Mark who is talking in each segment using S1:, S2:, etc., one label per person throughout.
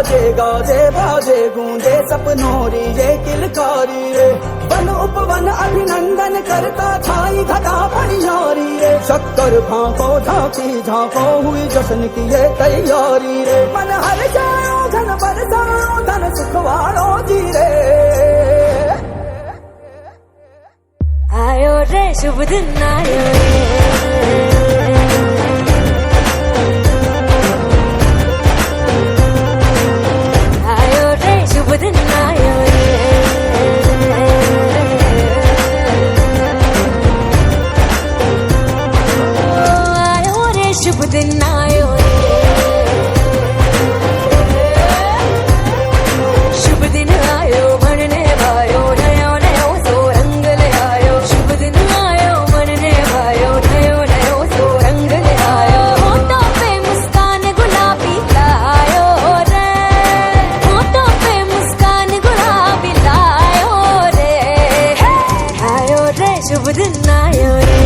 S1: बाजे गाजे बाजे गूंजे सपनों री ये किलकारी रे। वन उपवन अभिनंदन करता छाई घटा परियारी रे। शक्कर भांको झांकी झांको हुई जश्न की ये तैयारी रे। मन हर जाओ धन बरसाओ धन सुखवारो जी रे।
S2: आयो रे शुभ दिन आयो रे। आयो रे शुभ दिन आयो रे। आयो रे शुभ दिन आयो रे। शुभ दिन आयो बनने भायो नयो नयो सो रंग ले आयो। शुभ दिन आयो बनने भायो नयो नयो सो रंग ले आयो। होठों पे मुस्कान गुलाबी लायो रे। होठों पे मुस्कान गुलाबी लायो रे। आयो रे शुभ दिन आयो रे।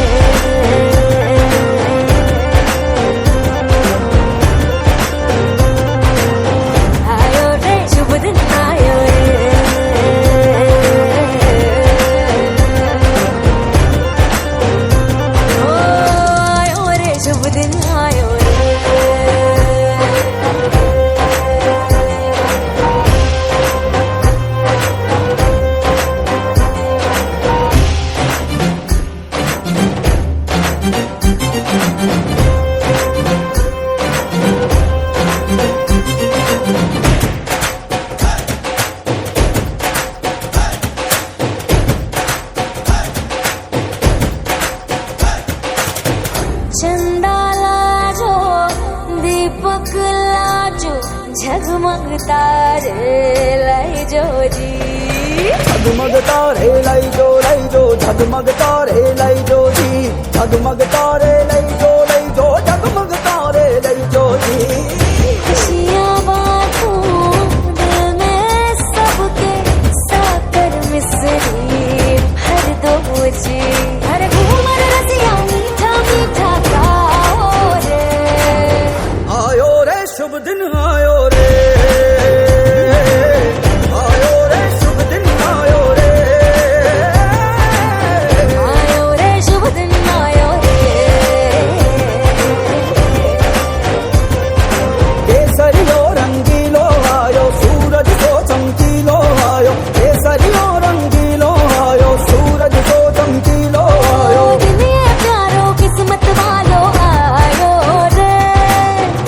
S2: आयो रे शुभ दिन आयो रे। ओ आयो रे शुभ दिन आयो रे। चंदा लाजो दीपक लाजो झगमग तारे लाई जो जी।
S1: झगमग तारे लाई जो झगमग तारे लाई जो जी। झगमग तारे लाई जो झगमग तारे लाई जो जी।
S2: खुशियाँ बांटूं दिल में सबके साकर मिसरी भर दो मुझे। हर घूमर रसिया मीठा मीठा गाओ रे।
S1: आयो रे शुभ दिन आयो रे। आयो रे शुभ दिन आयो रे।
S2: आयो रे शुभ दिन आयो रे।
S1: केसरियो रंगीलो आयो सूरज को चमकीलो आयो। केसरियो रंगीलो आयो सूरज को चमकीलो आयो।
S2: दुनिया प्यारो किस्मत वालो आयो रे।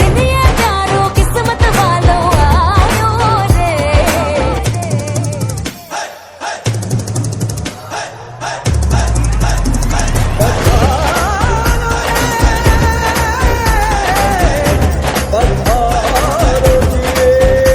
S2: दुनिया प्यारो किस्मत वालो आयो रे।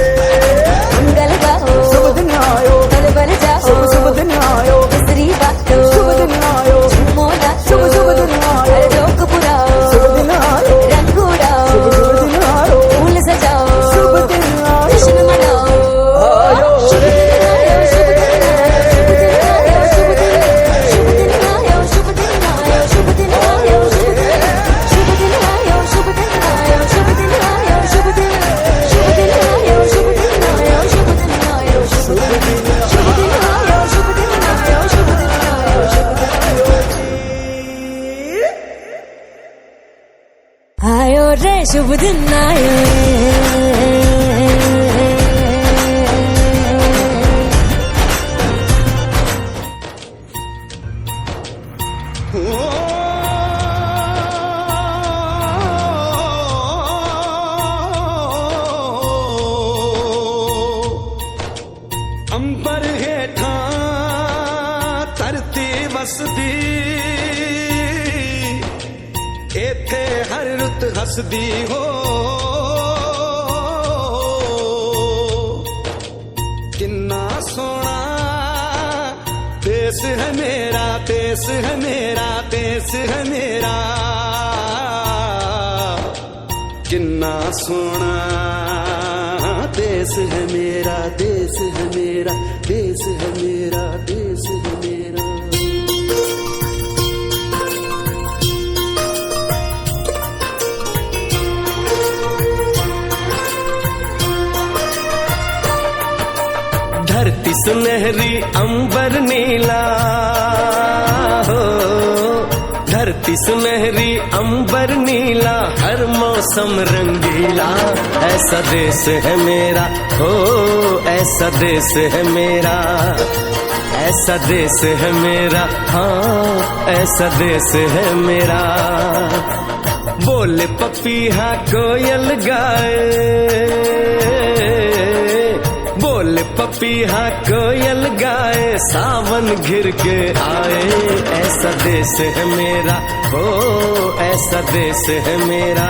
S2: मंगल गाओ
S1: शुभ दिन आयो
S2: बल बल जाओ
S1: शुभ दिन आयो
S2: मिस्री बातो
S1: शुभ दिन आयो
S2: मोला
S1: शुभ दिन आयो
S2: हर जोक पुराओ
S1: शुभ दिन आयो
S2: रंग उड़ाओ
S1: शुभ दिन आयो
S2: फूल सजाओ
S1: शुभ दिन आयो।
S2: जश्न मनाओ।
S1: आयो
S2: शुभ
S1: रे।
S2: दिन आयो शुभ दिन आयो शुभ दिन आयो शुभ दिन आयो शुभ दिन आयो शुभ दिन आयो शुभ दिन आयो शुभ दिन आयो शुभ दिन आयो शुभ दिन आयो शुभ दिन आयो शुभ दिन आयो शुभ दिन आयो शुभ दिन आयो शुभ दिन आयो शुभ दिन आयो रे शुभ दिन आयो रे।
S3: अंबर हेठा धरती वसदी एथे हर रुत हसदी हो। किन्ना सोना देश है मेरा देश है मेरा देश है मेरा। किन्ना सोना देश है मेरा देश है मेरा देश है मेरा देश है मेरा। धरती सुनहरी अंबर नीला हो, धरती सुनहरी अंबर नीला, हर मौसम रंगीला। ऐसा देश है मेरा हो, ऐसा देश है मेरा, ऐसा देश है मेरा, हाँ ऐसा देश है मेरा। बोले पपीहा कोयल गाए, बोले पपीहा कोयल गाए, सावन घिर के आए। ऐसा देश है मेरा हो, ऐसा देश है मेरा,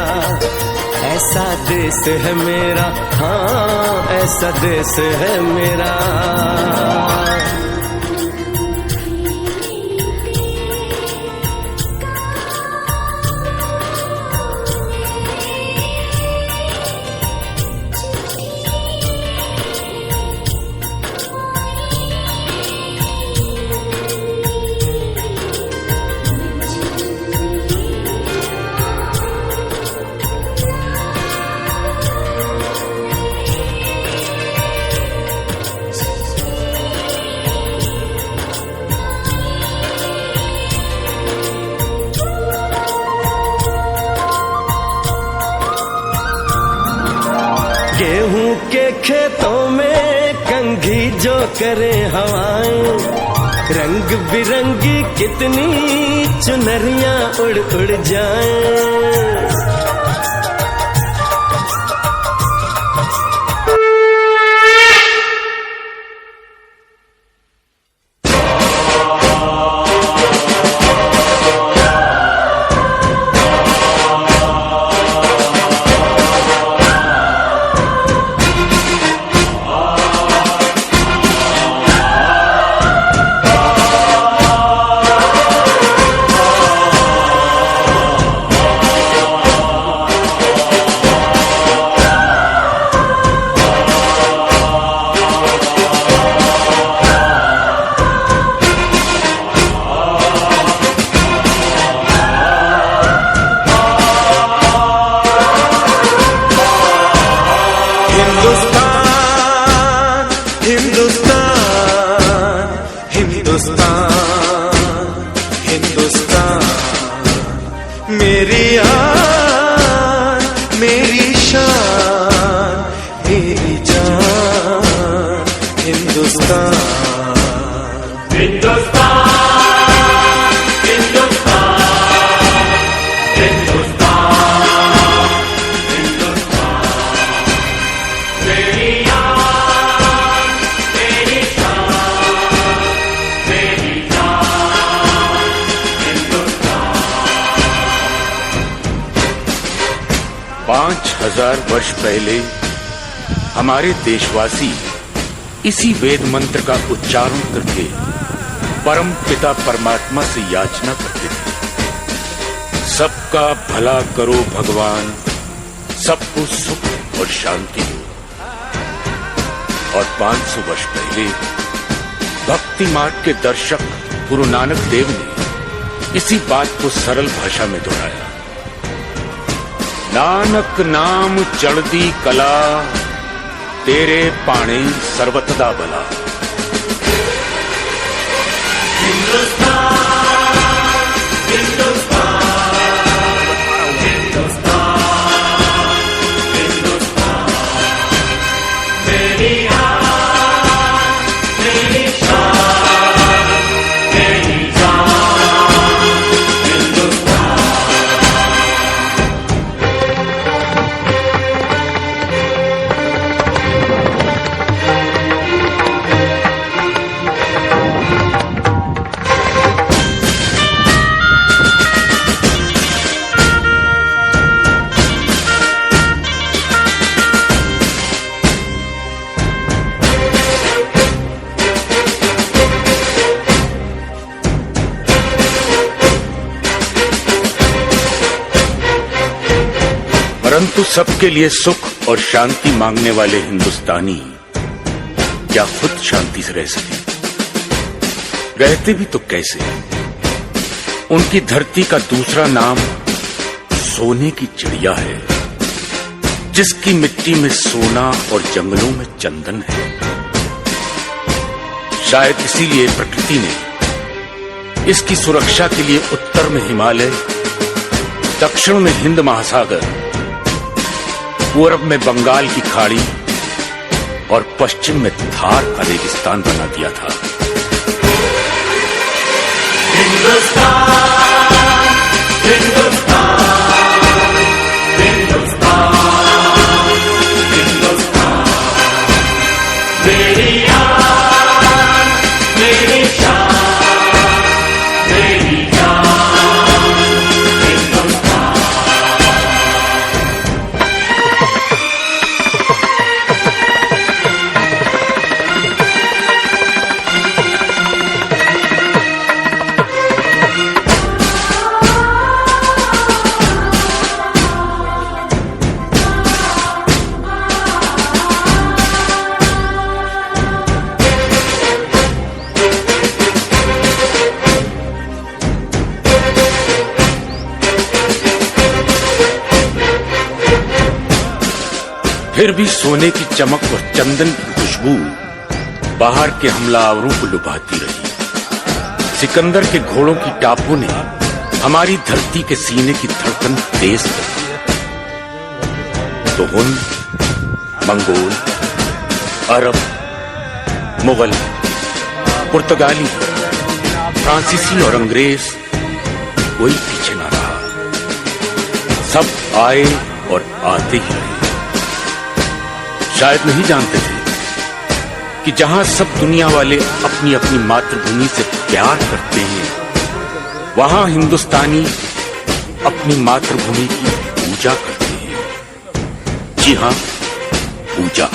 S3: ऐसा देश है मेरा, हाँ ऐसा देश है मेरा। गेहूं के खेतों में कंघी जो करे हवाएं, रंग बिरंगी कितनी चुनरियां उड़ उड़ जाएं।
S4: मेरी आन, मेरी शान, मेरी जान, हिंदुस्तान। हिंदुस्तान, हिंदुस्तान, हिंदुस्तान, हिंदुस्तान। मेरी आन, मेरी शान, मेरी जान, हिंदुस्तान।
S5: 5000 वर्ष पहले हमारे देशवासी इसी वेद मंत्र का उच्चारण करके परम पिता परमात्मा से याचना करते थे, सबका भला करो भगवान, सबको सुख और शांति दो। और 500 वर्ष पहले भक्ति मार्ग के दर्शक गुरु नानक देव ने इसी बात को सरल भाषा में दोहराया। नानक नाम चढ़दी कला, तेरे पाणे सर्वतदा भला।
S4: हिंदुस्तान, हिंदुस्तान, हिंदुस्तान, हिंदुस्तान। मेरी आन, मेरी शान, मेरी जान, हिंदुस्तान।
S5: परंतु सबके लिए सुख और शांति मांगने वाले हिंदुस्तानी क्या खुद शांति से रह सके? रहते भी तो कैसे? उनकी धरती का दूसरा नाम सोने की चिड़िया है, जिसकी मिट्टी में सोना और जंगलों में चंदन है। शायद इसीलिए प्रकृति ने इसकी सुरक्षा के लिए उत्तर में हिमालय, दक्षिण में हिंद महासागर, पूर्व में बंगाल की खाड़ी और पश्चिम में थार का रेगिस्तान बना दिया था।
S4: हिंदुस्तान, हिंदुस्तान, हिंदुस्तान, हिंदुस्तान, मेरी आन, मेरी शान, मेरी जान, हिंदुस्तान।
S5: फिर भी सोने की चमक और चंदन की खुशबू बाहर के हमलावरों को लुभाती रही। सिकंदर के घोड़ों की टापों ने हमारी धरती के सीने की धड़कन तेज कर दी। तो हुन, मंगोल, अरब, मुगल, पुर्तगाली, फ्रांसीसी और अंग्रेज कोई पीछे ना रहा। सब आए और आते ही रहे। शायद नहीं जानते थे कि जहां सब दुनिया वाले अपनी अपनी मातृभूमि से प्यार करते हैं, वहां हिंदुस्तानी अपनी मातृभूमि की पूजा करते हैं। जी हां, पूजा।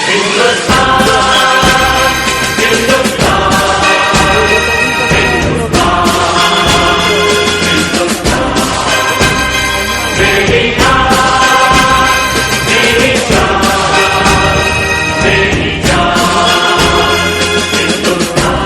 S4: हिंदुस्तान, हिंदुस्तान, हिंदुस्तान, हिंदुस्तान, मेरी आन, मेरी जान, मेरी जान, हिंदुस्तान।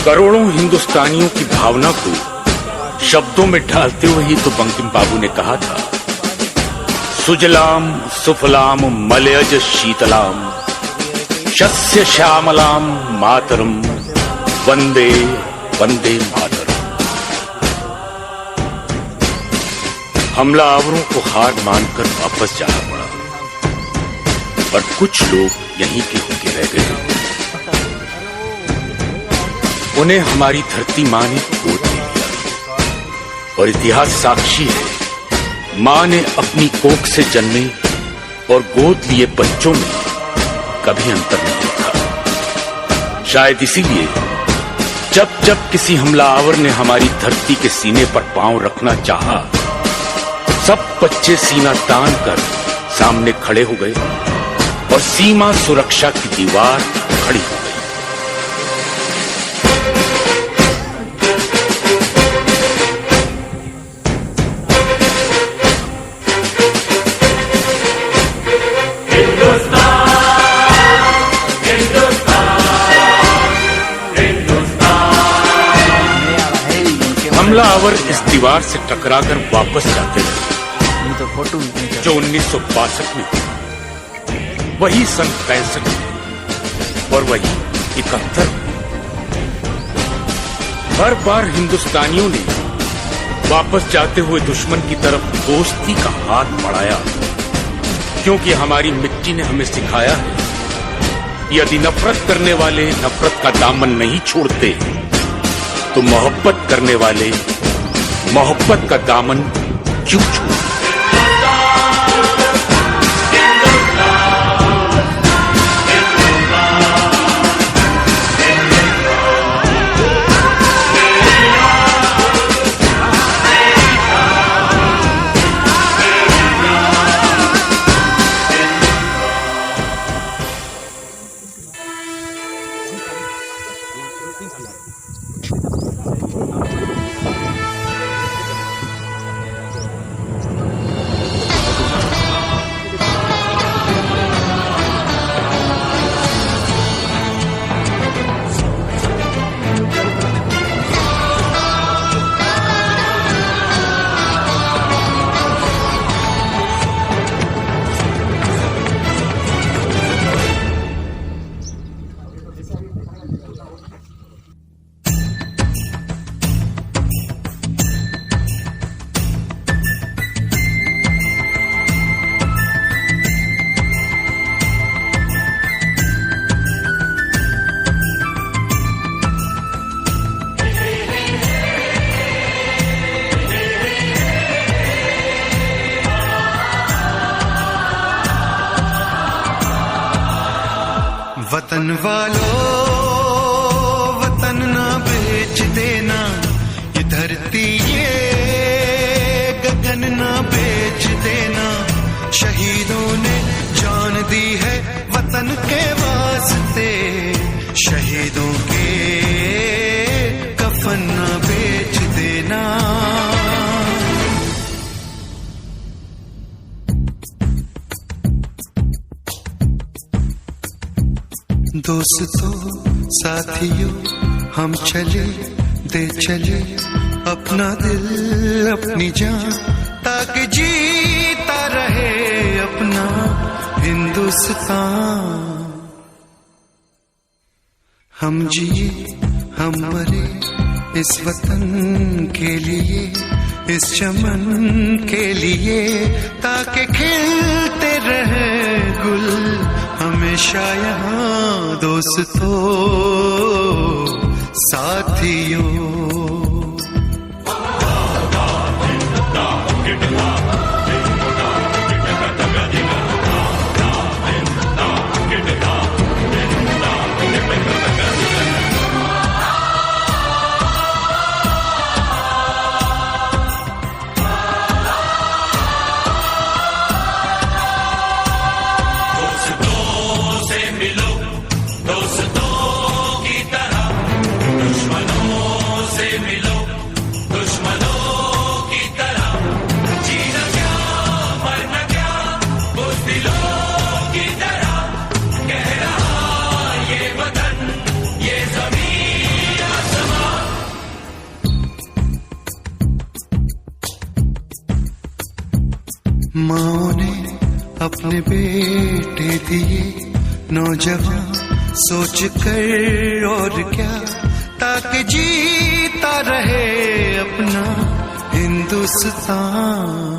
S5: करोड़ों हिंदुस्तानियों की भावना को शब्दों में ढालते हुए ही तो बंकिम बाबू ने कहा था, सुजलाम सुफलाम मलयज शीतलाम शस्य श्यामलाम मातरम वंदे वंदे मातरम। हमलावरों को हार मानकर वापस जाना पड़ा और कुछ लोग यहीं के होके रह गए। उन्हें हमारी धरती मां ने गोद ले लिया और इतिहास साक्षी है, मां ने अपनी कोख से जन्मे और गोद लिए बच्चों में कभी अंतर नहीं रखा। शायद इसीलिए जब जब किसी हमलावर ने हमारी धरती के सीने पर पांव रखना चाहा, सब बच्चे सीना तान कर सामने खड़े हो गए और सीमा सुरक्षा की दीवार खड़ी हो गई। हमलावर इस दीवार से टकराकर वापस जाते रहे जो 1962 में हुआ, वही सन 65 में और वही 71 में। हर बार हिंदुस्तानियों ने वापस जाते हुए दुश्मन की तरफ दोस्ती का हाथ बढ़ाया, क्योंकि हमारी मिट्टी ने हमें सिखाया है, यदि नफरत करने वाले नफरत का दामन नहीं छोड़ते तो मोहब्बत करने वाले मोहब्बत का दामन क्यों छोड़ते?
S6: वतन वालों वतन ना बेच देना, ये धरती ये गगन ना बेच देना। शहीदों ने जान दी है वतन के वास्ते, शहीदों के कफन ना बेच देना। दोस्तों साथियों हम चले दे चले अपना दिल अपनी जान, ताकि जीता रहे अपना हिंदुस्तान। हम जिए हम मरे इस वतन के लिए, इस चमन के लिए, ताकि खिलते रहे गुल हमेशा यहाँ। दोस्तों साथियों माँ ने अपने बेटे दिए नौजवान सोच कर और क्या, ताकि जीता रहे अपना हिंदुस्तान।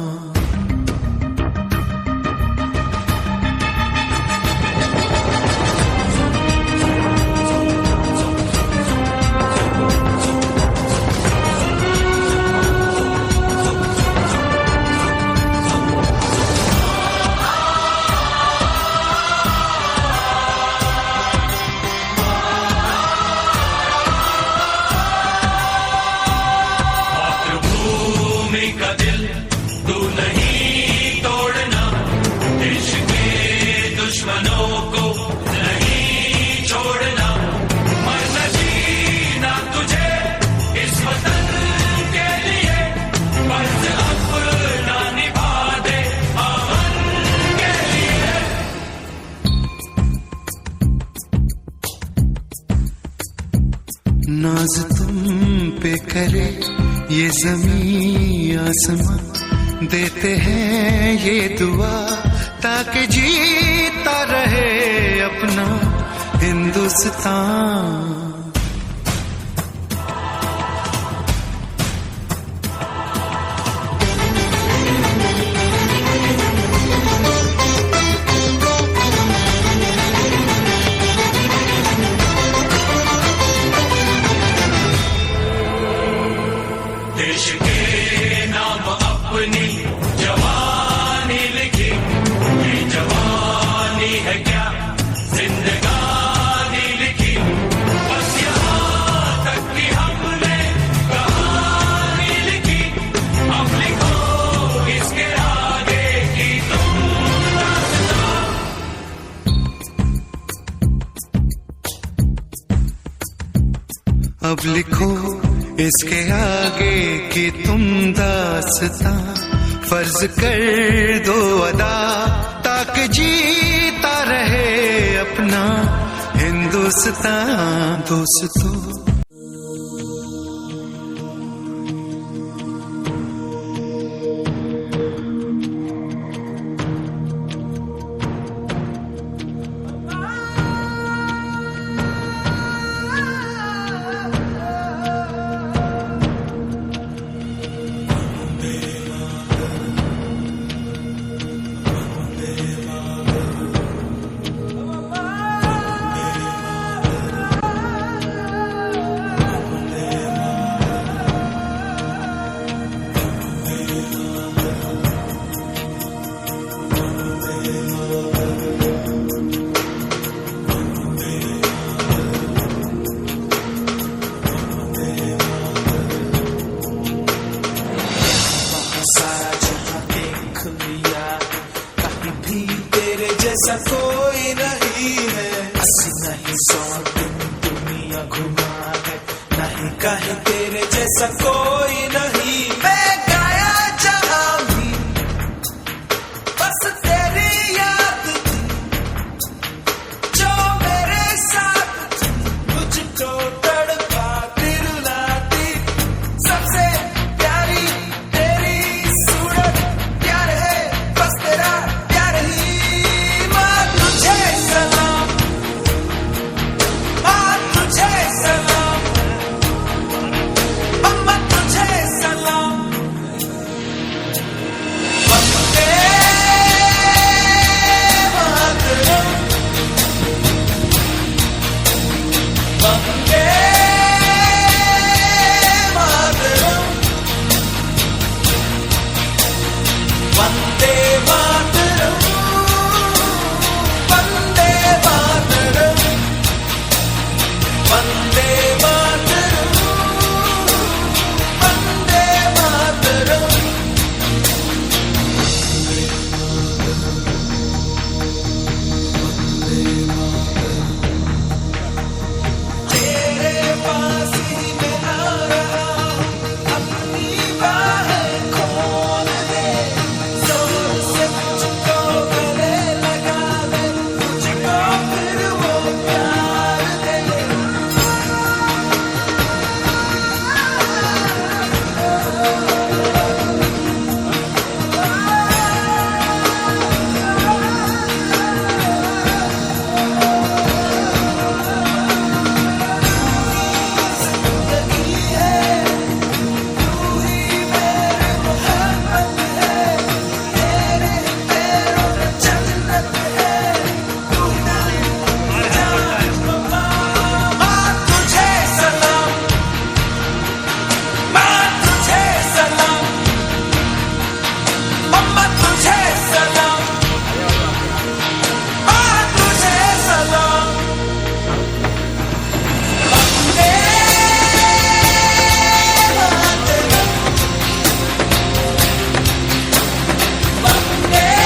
S6: नाज तुम पे करे ये ज़मीं आसमां, देते हैं ये दुआ ताकि जीता रहे अपना हिंदुस्तान।
S4: देश के नाम अपनी जवानी लिखी, ये जवानी है क्या जिंदगानी लिखी, बस यहाँ तक कि हमने कहानी लिखी। अब लिखो इसके आगे की तुम दास्तां।
S6: अब लिखो इसके आगे की तुम दास्तां, फर्ज कर दो अदा ताकि जीता रहे अपना हिंदुस्तान। दोस्तों
S7: जैसा कोई नहीं है। 80 नहीं 100 दिन दुनिया घुमा है, नहीं कहीं तेरे जैसा कोई नहीं। मैं गाया जहां भी बस तेरी याद थी, जो मेरे साथ थी, मुझको तड़पाती रुलाती। सबसे प्यारी तेरी सूरत, प्यार है बस तेरा प्यार ही। माँ तुझे सलाम, माँ तुझे सलाम, अम्मा तुझे सलाम। वंदे मातरम, वंदे मातरम, वंदे मातरम, वंदे मातरम, वंदे मातरम, वंदे मातरम। तेरे पास ही मैं आ रहा हूँ, अपनी बाहें खोल दे, जोर से मुझको गले लगा दे, मुझको फिर वो प्यार दे। जिंदगी है तू ही मेरे मोहब्बत है, तेरे पैरों में जन्नत है, तू ना जान बाबा। माँ तुझे सलाम, माँ तुझे सलाम, अम्मा तुझे सलाम, माँ तुझे सलाम। वंदे मातरम, वंदे मातरम, वंदे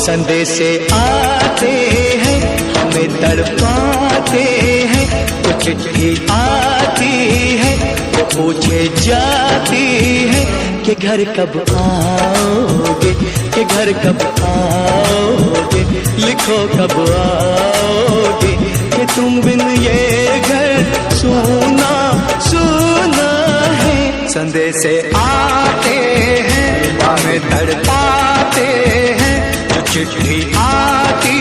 S6: संदेशे आते हैं हमें तड़पाते हैं, कुछ चिट्ठी आती है तो पूछे जाती है कि घर कब आओगे, कि घर कब आओगे, लिखो कब आओगे, कि तुम बिन ये घर सूना सूना है। संदेशे आते हमें तड़पाते हैं। जो चिट्ठी आती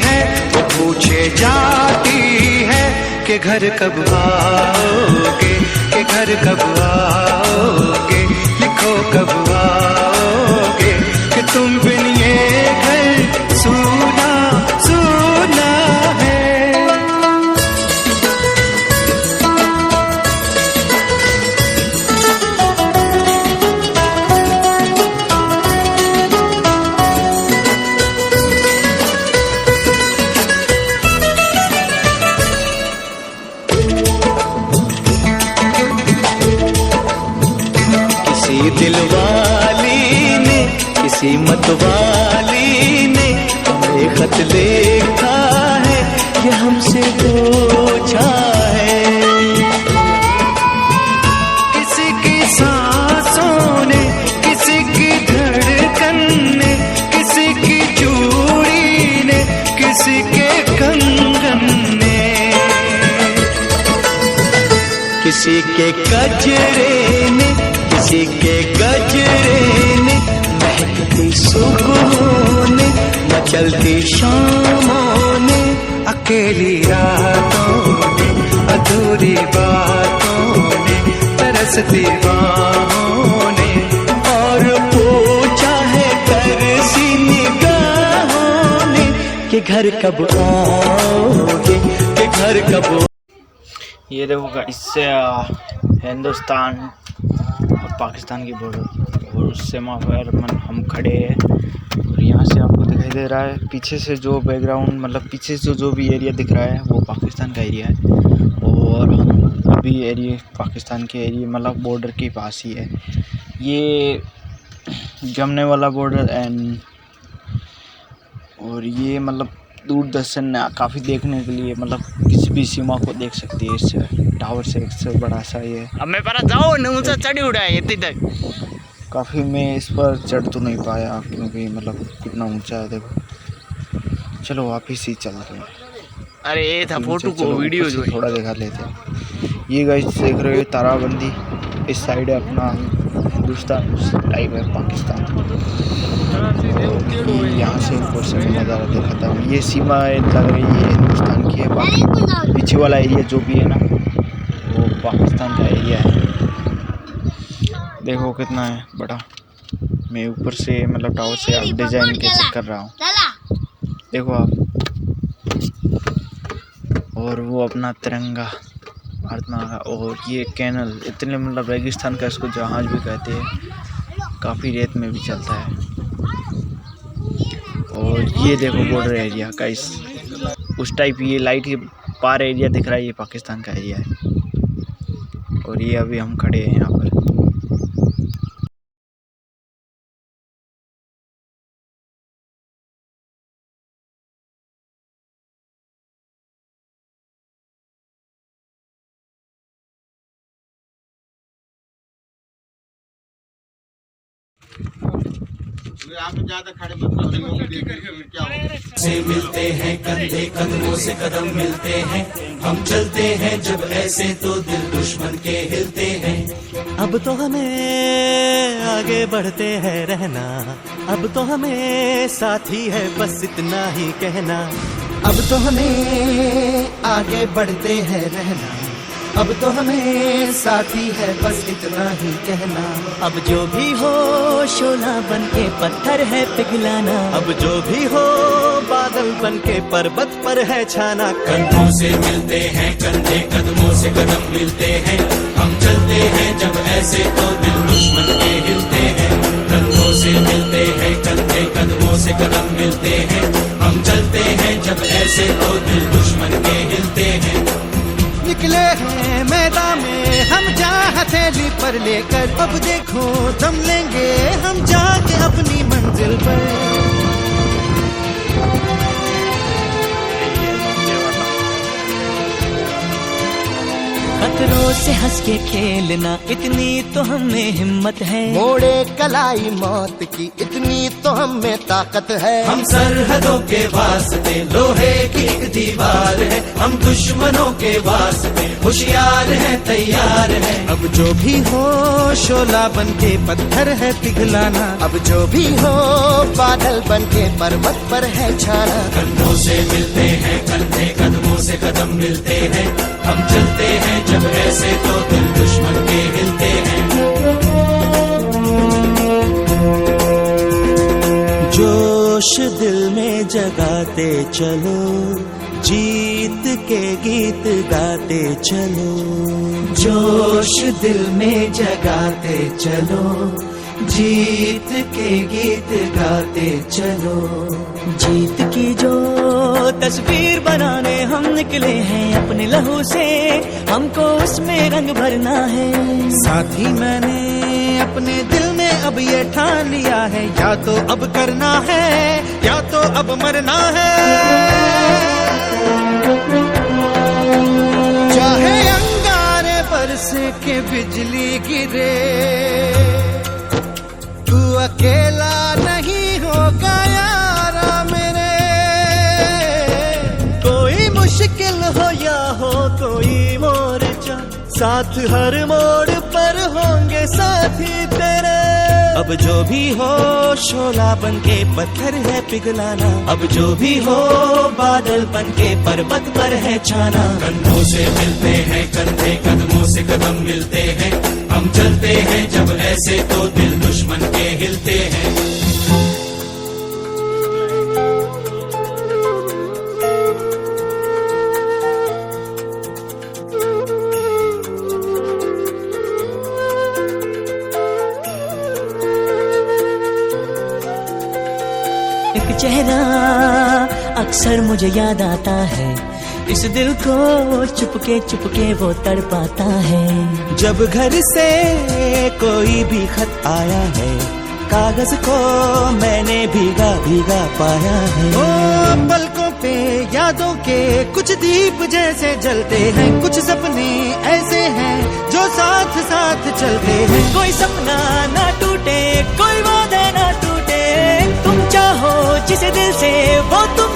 S6: है वो पूछे जाती है कि घर कब आओगे, कि घर कब आओगे, लिखो कब आओगे, कि तुम बिन ये घर सूना सूना है। दिलवाली ने, किसी मतवाली ने हमें खत लिखा है, ये हमसे पूछा है। किसी की सांसों ने, किसी की धड़कन ने, किसी की चूड़ी ने, किसी के कंगन ने, किसी के गजरे ने, किसी के गजरे ने, महकती सुबहों ने, मचलती शामों ने, अकेली रातों ने, अधूरी बातों ने, तरसती बाहों ने, और पूछा है तरसी निगाहों ने कि घर कब आओगे, कि घर कब।
S8: ये देखो इससे हिंदुस्तान पाकिस्तान की बॉर्डर, और उससे वहाँ पर हम खड़े हैं। और यहाँ से आपको दिखाई दे रहा है पीछे से जो बैकग्राउंड, मतलब पीछे से जो भी एरिया दिख रहा है वो पाकिस्तान का एरिया है। और हम अभी एरिया पाकिस्तान के एरिया मतलब बॉर्डर के पास ही है। ये जमने वाला बॉर्डर एंड, और ये मतलब दूरदर्शन काफ़ी देखने के लिए, मतलब किसी भी सीमा को देख सकती है इस टावर से। इससे बड़ा सा ये अब मैं पर जाओ न ऊँचा चढ़ी उड़ा है इतनी तक। काफ़ी मैं इस पर चढ़ तो नहीं पाया क्योंकि मतलब कितना ऊंचा है देखो। चलो वापिस ही चल रहे हैं। अरे ये था फोटो को वीडियो जो थोड़ा दिखा लेते हैं। ये गाइस देख रहे हो ताराबंदी, इस साइड है अपना हिंदुस्तान, उस टाइप है पाकिस्तान। यहाँ से ऊपर से नज़ारा दिखाता हूँ। ये सीमा लग रही है हिंदुस्तान की है, बाकी पीछे वाला एरिया जो भी है ना वो पाकिस्तान का एरिया है। देखो कितना है बड़ा। मैं ऊपर से मतलब टावर से आप डिजाइन कैसे कर रहा हूँ देखो आप। और वो अपना तिरंगा भारत माँ का, और ये कैनल इतने मतलब रेगिस्तान का इसको जहाज भी कहते हैं, काफ़ी रेत में भी चलता है। और ये देखो बॉर्डर एरिया का इस उस टाइप, ये लाइट के पार एरिया दिख रहा है, ये पाकिस्तान का एरिया है। और ये अभी हम खड़े हैं यहाँ पर।
S7: से मिलते हैं कंधे कदमों से कदम मिलते हैं, हम चलते हैं जब ऐसे तो दिल दुश्मन के हिलते हैं।
S9: अब तो हमें आगे बढ़ते हैं रहना, अब तो हमें साथी है बस इतना ही कहना।
S1: अब तो हमें आगे बढ़ते हैं रहना, अब तो हमें साथी है बस इतना ही कहना।
S9: अब जो भी हो शोला बन के पत्थर है पिघलाना, अब जो भी हो बादल बन के पर्वत पर है छाना।
S7: कंधों से मिलते हैं कंधे कदमों से कदम मिलते हैं, हम चलते हैं जब ऐसे तो दिल दुश्मन के हिलते हैं। कंधों से मिलते हैं कंधे कदमों से कदम मिलते हैं, हम चलते हैं जब ऐसे तो दिल दुश्मन के हिलते हैं।
S1: निकले हैं मैदान में हम जा हथेली पर लेकर, अब देखो दम लेंगे हम जाके अपनी मंजिल पर।
S9: खतरों से हंस के खेलना इतनी तो हमें हिम्मत है,
S1: मोड़े कलाई मौत की इतनी
S9: इतनी तो हम में ताकत है।
S7: हम सरहदों के वास्ते लोहे की एक दीवार है, हम दुश्मनों के वास्ते होशियार है, तैयार है।
S9: अब जो भी हो शोला बन के पत्थर है पिघलाना, अब जो भी हो बादल बन के पर्वत पर है छाना।
S7: कंधों से मिलते हैं कंधे, कदमों से कदम मिलते हैं, हम चलते हैं जब ऐसे तो दिल दुश्मन के हिलते हैं।
S9: जोश दिल में जगाते चलो, जीत के गीत गाते चलो।
S7: जोश दिल में जगाते चलो, जीत के गीत गाते चलो।
S9: जीत की जो तस्वीर बनाने हम निकले हैं अपने लहू से, हमको उसमें रंग भरना है। साथी मैंने अपने दिल में अब ये ठान लिया है, या तो अब करना है या तो अब मरना है। चाहे अंगारे बरसे के बिजली गिरे, तू अकेला नहीं होगा यारा मेरे। कोई मुश्किल हो या हो कोई मोर्चा, साथ हर मोड़ पर होंगे साथी तेरे। अब जो भी हो शोला बन के पत्थर है पिघलाना, अब जो भी हो बादल बन के पर्वत पर है छाना।
S7: कंधों से मिलते हैं कंधे, कदमों से कदम मिलते हैं, हम चलते हैं जब ऐसे तो दिल दुश्मन के हिलते हैं।
S9: एक चेहरा अक्सर मुझे याद आता है, इस दिल को चुपके वो तड़पाता है। जब घर से कोई भी खत आया है, कागज को मैंने भीगा भीगा पाया है। ओ पलकों पे यादों के कुछ दीप जैसे जलते हैं, कुछ सपने ऐसे हैं जो साथ साथ चलते हैं। कोई सपना ना टूटे, कोई वादा ना टूटे, तुम चाहो जिसे दिल से वो तुम